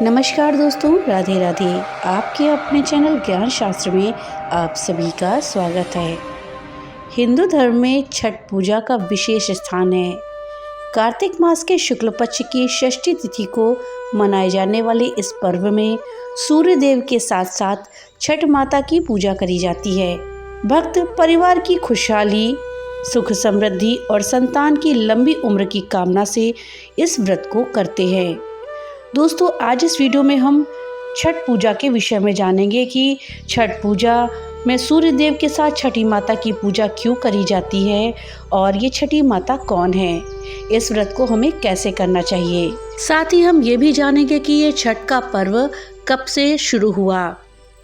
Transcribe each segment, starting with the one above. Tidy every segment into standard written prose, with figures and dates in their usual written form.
नमस्कार दोस्तों, राधे राधे। आपके अपने चैनल ज्ञान शास्त्र में आप सभी का स्वागत है। हिंदू धर्म में छठ पूजा का विशेष स्थान है। कार्तिक मास के शुक्ल पक्ष की षष्ठी तिथि को मनाए जाने वाले इस पर्व में सूर्य देव के साथ साथ छठ माता की पूजा करी जाती है। भक्त परिवार की खुशहाली, सुख समृद्धि और संतान की लंबी उम्र की कामना से इस व्रत को करते हैं। दोस्तों, आज इस वीडियो में हम छठ पूजा के विषय में जानेंगे कि छठ पूजा में सूर्य देव के साथ छठी माता की पूजा क्यों करी जाती है और ये छठी माता कौन है, इस व्रत को हमें कैसे करना चाहिए। साथ ही हम ये भी जानेंगे कि ये छठ का पर्व कब से शुरू हुआ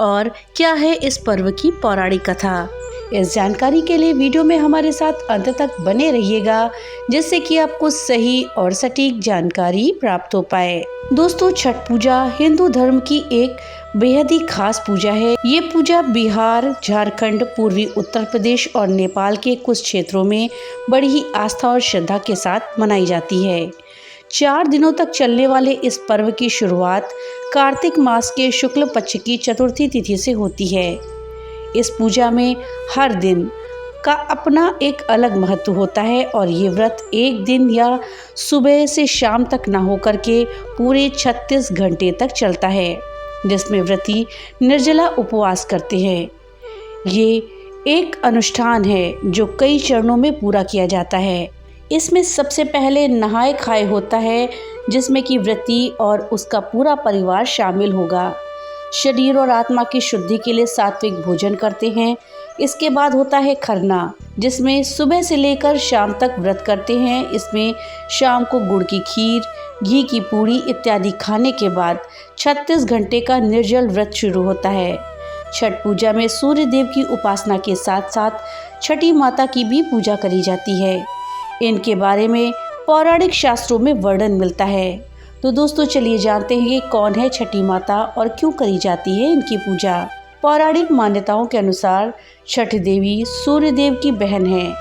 और क्या है इस पर्व की पौराणिक कथा। इस जानकारी के लिए वीडियो में हमारे साथ अंत तक बने रहिएगा, जिससे कि आपको सही और सटीक जानकारी प्राप्त हो पाए। दोस्तों, छठ पूजा हिंदू धर्म की एक बेहद ही खास पूजा है। ये पूजा बिहार, झारखंड, पूर्वी उत्तर प्रदेश और नेपाल के कुछ क्षेत्रों में बड़ी ही आस्था और श्रद्धा के साथ मनाई जाती है। 4 दिनों तक चलने वाले इस पर्व की शुरुआत कार्तिक मास के शुक्ल पक्ष की चतुर्थी तिथि से होती है। इस पूजा में हर दिन का अपना एक अलग महत्व होता है और ये व्रत एक दिन या सुबह से शाम तक ना होकर के पूरे 36 घंटे तक चलता है, जिसमें व्रती निर्जला उपवास करते हैं। ये एक अनुष्ठान है जो कई चरणों में पूरा किया जाता है। इसमें सबसे पहले नहाए खाए होता है, जिसमें कि व्रती और उसका पूरा परिवार शामिल होगा। शरीर और आत्मा की शुद्धि के लिए सात्विक भोजन करते हैं। इसके बाद होता है खरना, जिसमें सुबह से लेकर शाम तक व्रत करते हैं। इसमें शाम को गुड़ की खीर, घी की पूड़ी इत्यादि खाने के बाद 36 घंटे का निर्जल व्रत शुरू होता है। छठ पूजा में सूर्य देव की उपासना के साथ साथ छठी माता की भी पूजा करी जाती है। इनके बारे में पौराणिक शास्त्रों में वर्णन मिलता है। तो दोस्तों, चलिए जानते हैं कि कौन है छठी माता और क्यों करी जाती है इनकी पूजा। पौराणिक मान्यताओं के अनुसार छठ देवी सूर्य देव की बहन है।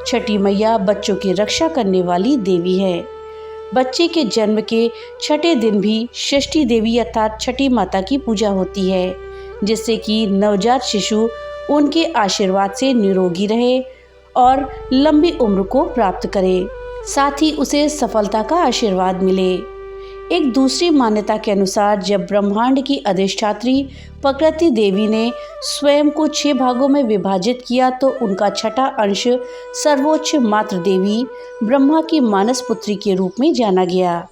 छठी मैया बच्चों की रक्षा करने वाली देवी है। बच्चे के जन्म के छठे दिन भी षष्ठी देवी अर्थात छठी माता की पूजा होती है, जिससे कि नवजात शिशु उनके आशीर्वाद से निरोगी रहे और लंबी उम्र को प्राप्त करे, साथ ही उसे सफलता का आशीर्वाद मिले। एक दूसरी मान्यता के अनुसार जब ब्रह्मांड की अधिष्ठात्री प्रकृति देवी ने स्वयं को 6 भागों में विभाजित किया, तो उनका छठा अंश सर्वोच्च मातृ देवी ब्रह्मा की मानस पुत्री के रूप में जाना गया।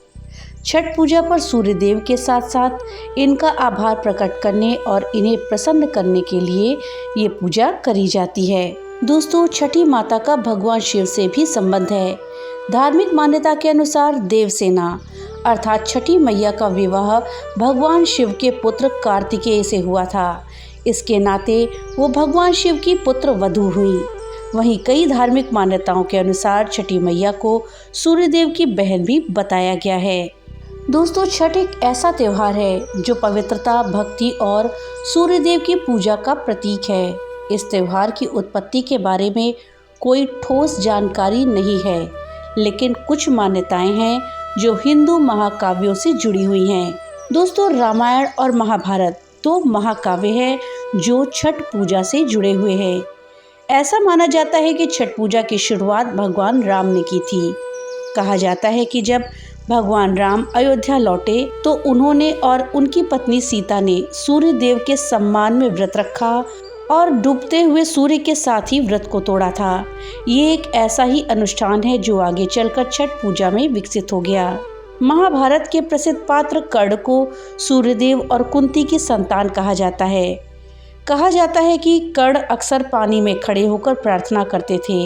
छठ पूजा पर सूर्य देव के साथ साथ इनका आभार प्रकट करने और इन्हें प्रसन्न करने के लिए ये पूजा करी जाती है। दोस्तों, छठी माता का भगवान शिव से भी संबंध है। धार्मिक मान्यता के अनुसार देवसेना अर्थात छठी मैया का विवाह भगवान शिव के पुत्र कार्तिकेय से हुआ था। इसके नाते वो भगवान शिव की पुत्र वधू हुई। वहीं कई धार्मिक मान्यताओं के अनुसार छठी मैया को सूर्यदेव की बहन भी बताया गया है। दोस्तों, छठ एक ऐसा त्योहार है जो पवित्रता, भक्ति और सूर्यदेव की पूजा का प्रतीक है। इस त्योहार की उत्पत्ति के बारे में कोई ठोस जानकारी नहीं है, लेकिन कुछ मान्यताएं हैं जो हिंदू महाकाव्यों से जुड़ी हुई हैं। दोस्तों, रामायण और महाभारत 2 महाकाव्य हैं जो छठ पूजा से जुड़े हुए हैं। ऐसा माना जाता है कि छठ पूजा की शुरुआत भगवान राम ने की थी। कहा जाता है कि जब भगवान राम अयोध्या लौटे तो उन्होंने और उनकी पत्नी सीता ने सूर्य देव के सम्मान में व्रत रखा और डूबते हुए सूर्य के साथ ही व्रत को तोड़ा था। ये एक ऐसा ही अनुष्ठान है जो आगे चलकर छठ पूजा में विकसित हो गया। महाभारत के प्रसिद्ध पात्र कर्ण को सूर्यदेव और कुंती की संतान कहा जाता है। कहा जाता है कि कर्ण अक्सर पानी में खड़े होकर प्रार्थना करते थे।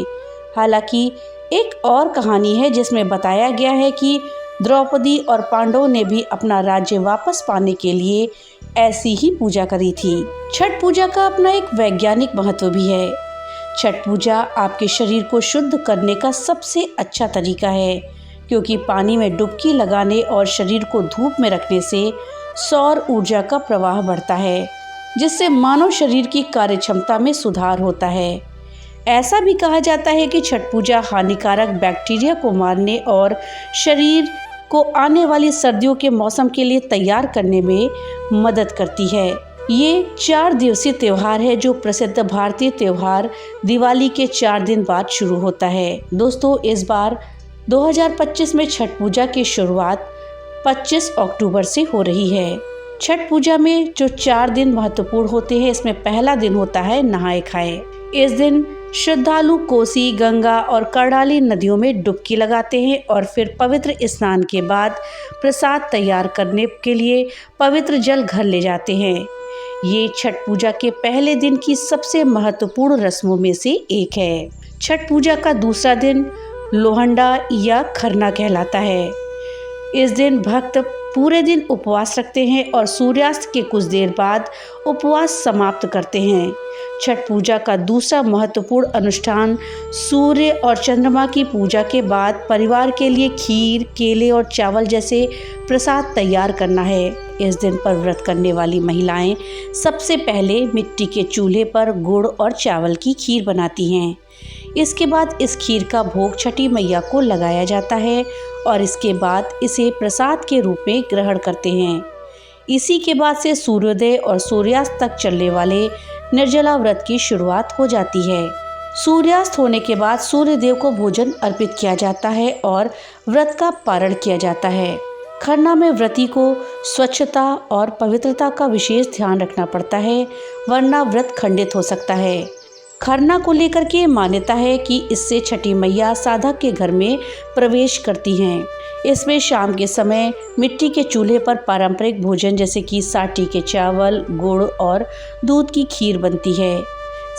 हालांकि एक और कहानी है जिसमें बताया गया है कि द्रौपदी और पांडवों ने भी अपना राज्य वापस पाने के लिए ऐसी ही पूजा करी थी। छठ पूजा का अपना एक वैज्ञानिक महत्व भी है। छठ पूजा आपके शरीर को शुद्ध करने का सबसे अच्छा तरीका है, क्योंकि पानी में डुबकी लगाने और शरीर को धूप में रखने से सौर ऊर्जा का प्रवाह बढ़ता है, जिससे मानव शरीर की कार्य क्षमता में सुधार होता है। ऐसा भी कहा जाता है कि छठ पूजा हानिकारक बैक्टीरिया को मारने और शरीर को आने वाली सर्दियों के मौसम के लिए तैयार करने में मदद करती है। ये 4 दिवसीय त्यौहार है जो प्रसिद्ध भारतीय त्यौहार दिवाली के 4 दिन बाद शुरू होता है। दोस्तों, इस बार 2025 में छठ पूजा की शुरुआत 25 अक्टूबर से हो रही है। छठ पूजा में जो 4 दिन महत्वपूर्ण होते हैं, इसमें पहला दिन होता है नहाए खाए। इस दिन श्रद्धालु कोसी, गंगा और कर्णाली नदियों में डुबकी लगाते हैं और फिर पवित्र स्नान के बाद प्रसाद तैयार करने के लिए पवित्र जल घर ले जाते हैं। ये छठ पूजा के पहले दिन की सबसे महत्वपूर्ण रस्मों में से एक है। छठ पूजा का दूसरा दिन लोहंडा या खरना कहलाता है। इस दिन भक्त पूरे दिन उपवास रखते हैं और सूर्यास्त के कुछ देर बाद उपवास समाप्त करते हैं। छठ पूजा का दूसरा महत्वपूर्ण अनुष्ठान सूर्य और चंद्रमा की पूजा के बाद परिवार के लिए खीर, केले और चावल जैसे प्रसाद तैयार करना है। इस दिन पर व्रत करने वाली महिलाएं सबसे पहले मिट्टी के चूल्हे पर गुड़ और चावल की खीर बनाती हैं। इसके बाद इस खीर का भोग छठी मैया को लगाया जाता है और इसके बाद इसे प्रसाद के रूप में ग्रहण करते हैं। इसी के बाद से सूर्योदय और सूर्यास्त तक चलने वाले निर्जला व्रत की शुरुआत हो जाती है। सूर्यास्त होने के बाद सूर्य देव को भोजन अर्पित किया जाता है और व्रत का पारण किया जाता है। खरना में व्रती को स्वच्छता और पवित्रता का विशेष ध्यान रखना पड़ता है, वरना व्रत खंडित हो सकता है। खरना को लेकर के मान्यता है कि इससे छठी मैया साधक के घर में प्रवेश करती हैं। इसमें शाम के समय मिट्टी के चूल्हे पर पारंपरिक भोजन जैसे कि साटी के चावल, गुड़ और दूध की खीर बनती है।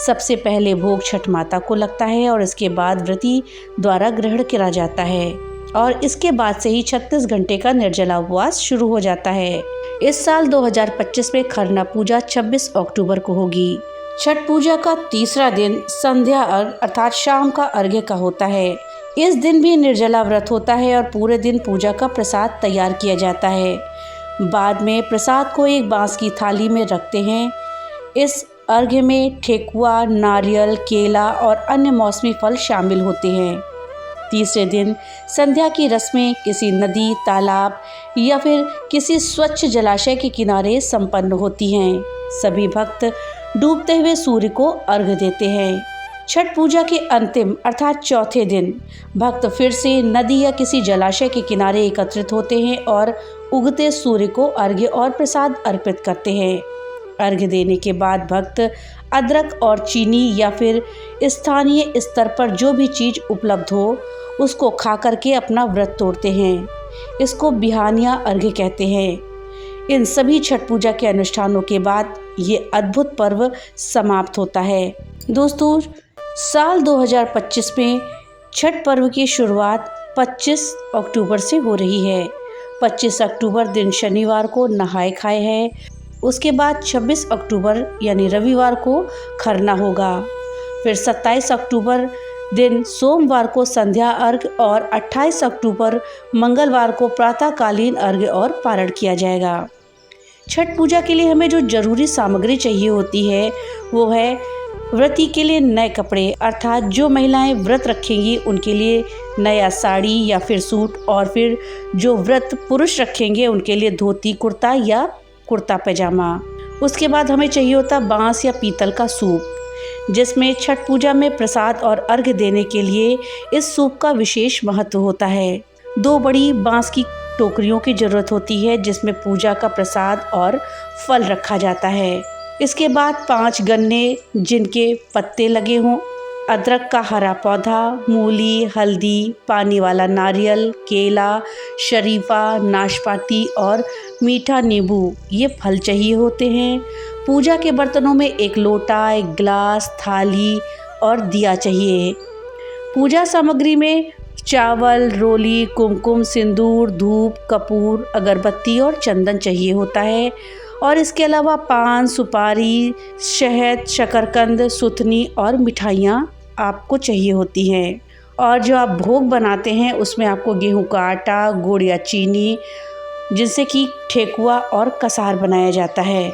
सबसे पहले भोग छठ माता को लगता है और इसके बाद व्रती द्वारा ग्रहण किया जाता है और इसके बाद से ही 36 घंटे का निर्जला उपवास शुरू हो जाता है। इस साल 2025 में खरना पूजा 26 अक्टूबर को होगी। छठ पूजा का तीसरा दिन संध्या अर्घ अर्थात शाम का अर्घ्य का होता है। इस दिन भी निर्जला व्रत होता है और पूरे दिन पूजा का प्रसाद तैयार किया जाता है। बाद में प्रसाद को एक बांस की थाली में रखते हैं। इस अर्घ्य में ठेकुआ, नारियल, केला और अन्य मौसमी फल शामिल होते हैं। तीसरे दिन संध्या की रस्में किसी नदी, तालाब या फिर किसी स्वच्छ जलाशय के किनारे संपन्न होती हैं। सभी भक्त डूबते हुए सूर्य को अर्घ्य देते हैं। छठ पूजा के अंतिम अर्थात चौथे दिन भक्त फिर से नदी या किसी जलाशय के किनारे एकत्रित होते हैं और उगते सूर्य को अर्घ्य और प्रसाद अर्पित करते हैं। अर्घ्य देने के बाद भक्त अदरक और चीनी या फिर स्थानीय स्तर पर जो भी चीज़ उपलब्ध हो उसको खा करके अपना व्रत तोड़ते हैं। इसको बिहानिया अर्घ्य कहते हैं। इन सभी छठ पूजा के अनुष्ठानों के बाद ये अद्भुत पर्व समाप्त होता है। दोस्तों, साल 2025 में छठ पर्व की शुरुआत 25 अक्टूबर से हो रही है। 25 अक्टूबर दिन शनिवार को नहाए खाए है। उसके बाद 26 अक्टूबर यानी रविवार को खरना होगा। फिर 27 अक्टूबर दिन सोमवार को संध्या अर्घ्य और 28 अक्टूबर मंगलवार को प्रातःकालीन अर्घ्य और पारण किया जाएगा। छठ पूजा के लिए हमें जो जरूरी सामग्री चाहिए होती है वो है व्रती के लिए नए कपड़े अर्थात जो महिलाएं व्रत रखेंगी उनके लिए नया साड़ी या फिर सूट, और फिर जो व्रत पुरुष रखेंगे उनके लिए धोती कुर्ता या कुर्ता पैजामा। उसके बाद हमें चाहिए होता बांस या पीतल का सूप, जिसमें छठ पूजा में प्रसाद और अर्घ्य देने के लिए इस सूप का विशेष महत्व होता है। 2 बड़ी बांस की टोकरियों की जरूरत होती है जिसमें पूजा का प्रसाद और फल रखा जाता है। इसके बाद 5 गन्ने जिनके पत्ते लगे हों, अदरक का हरा पौधा, मूली, हल्दी, पानी वाला नारियल, केला, शरीफा, नाशपाती और मीठा नींबू ये फल चाहिए होते हैं। पूजा के बर्तनों में एक लोटा, एक गिलास, थाली और दिया चाहिए। पूजा सामग्री में चावल, रोली, कुमकुम, सिंदूर, धूप, कपूर, अगरबत्ती और चंदन चाहिए होता है। और इसके अलावा पान, सुपारी, शहद, शकरकंद, सुथनी और मिठाइयाँ आपको चाहिए होती हैं। और जो आप भोग बनाते हैं उसमें आपको गेहूं का आटा, गुड़ या चीनी जिनसे कि ठेकुआ और कसार बनाया जाता है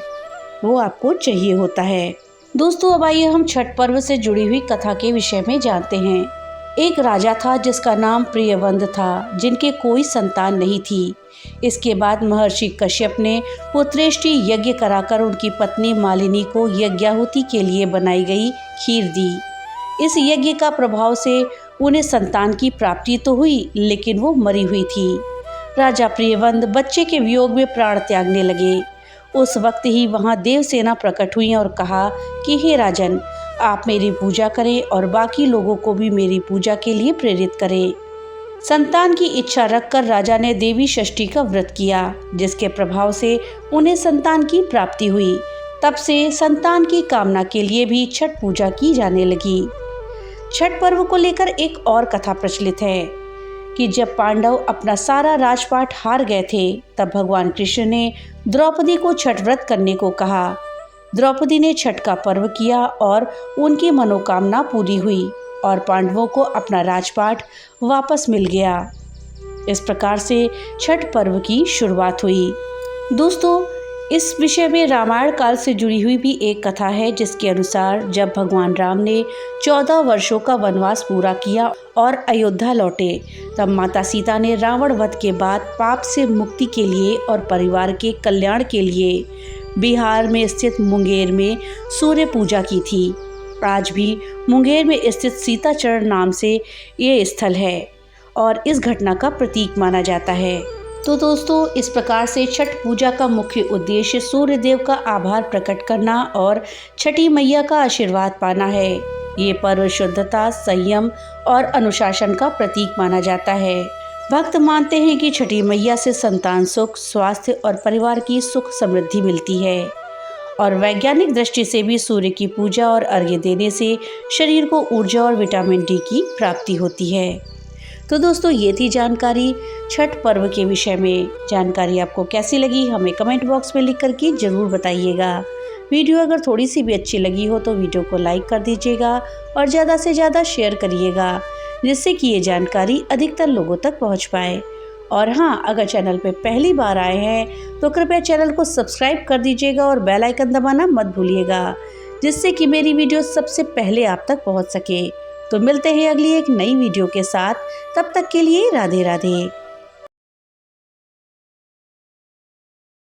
वो आपको चाहिए होता है। दोस्तों, अब आइए हम छठ पर्व से जुड़ी हुई कथा के विषय में जानते हैं। एक राजा था जिसका नाम प्रियव्रत था, जिनके कोई संतान नहीं थी। इसके बाद महर्षि कश्यप ने पुत्रेष्टि यज्ञ कराकर उनकी पत्नी मालिनी को यज्ञाहुति के लिए बनाई गई खीर दी। इस यज्ञ का प्रभाव से उन्हें संतान की प्राप्ति तो हुई, लेकिन वो मरी हुई थी। राजा प्रियव्रत बच्चे के वियोग में प्राण त्यागने लगे। उस वक्त ही वहाँ देवसेना प्रकट हुई और कहा कि हे राजन, आप मेरी पूजा करें और बाकी लोगों को भी मेरी पूजा के लिए प्रेरित करें। संतान की इच्छा रखकर राजा ने देवी षष्ठी का व्रत किया, जिसके प्रभाव से उन्हें संतान की प्राप्ति हुई। तब से संतान की कामना के लिए भी छठ पूजा की जाने लगी। छठ पर्व को लेकर एक और कथा प्रचलित है कि जब पांडव अपना सारा राजपाट हार गए थे, तब भगवान कृष्ण ने द्रौपदी को छठ व्रत करने को कहा। द्रौपदी ने छठ का पर्व किया और उनकी मनोकामना पूरी हुई और पांडवों को अपना राजपाट वापस मिल गया। इस प्रकार से छठ पर्व की शुरुआत हुई। दोस्तों, इस विषय में रामायण काल से जुड़ी हुई भी एक कथा है, जिसके अनुसार जब भगवान राम ने 14 वर्षों का वनवास पूरा किया और अयोध्या लौटे, तब माता सीता ने रावण वध के बाद पाप से मुक्ति के लिए और परिवार के कल्याण के लिए बिहार में स्थित मुंगेर में सूर्य पूजा की थी। आज भी मुंगेर में स्थित सीताचरण नाम से ये स्थल है और इस घटना का प्रतीक माना जाता है। तो दोस्तों, इस प्रकार से छठ पूजा का मुख्य उद्देश्य सूर्य देव का आभार प्रकट करना और छठी मैया का आशीर्वाद पाना है। ये पर्व शुद्धता, संयम और अनुशासन का प्रतीक माना जाता है। भक्त मानते हैं कि छठी मैया से संतान सुख, स्वास्थ्य और परिवार की सुख समृद्धि मिलती है और वैज्ञानिक दृष्टि से भी सूर्य की पूजा और अर्घ्य देने से शरीर को ऊर्जा और विटामिन डी की प्राप्ति होती है। तो दोस्तों, ये थी जानकारी छठ पर्व के विषय में। जानकारी आपको कैसी लगी हमें कमेंट बॉक्स में लिख करके ज़रूर बताइएगा। वीडियो अगर थोड़ी सी भी अच्छी लगी हो तो वीडियो को लाइक कर दीजिएगा और ज़्यादा से ज़्यादा शेयर करिएगा, जिससे कि ये जानकारी अधिकतर लोगों तक पहुंच पाए। और हाँ, अगर चैनल पे पहली बार आए हैं तो कृपया चैनल को सब्सक्राइब कर दीजिएगा और बेल आइकन दबाना मत भूलिएगा, जिससे कि मेरी वीडियो सबसे पहले आप तक पहुंच सके। तो मिलते हैं अगली एक नई वीडियो के साथ। तब तक के लिए राधे राधे।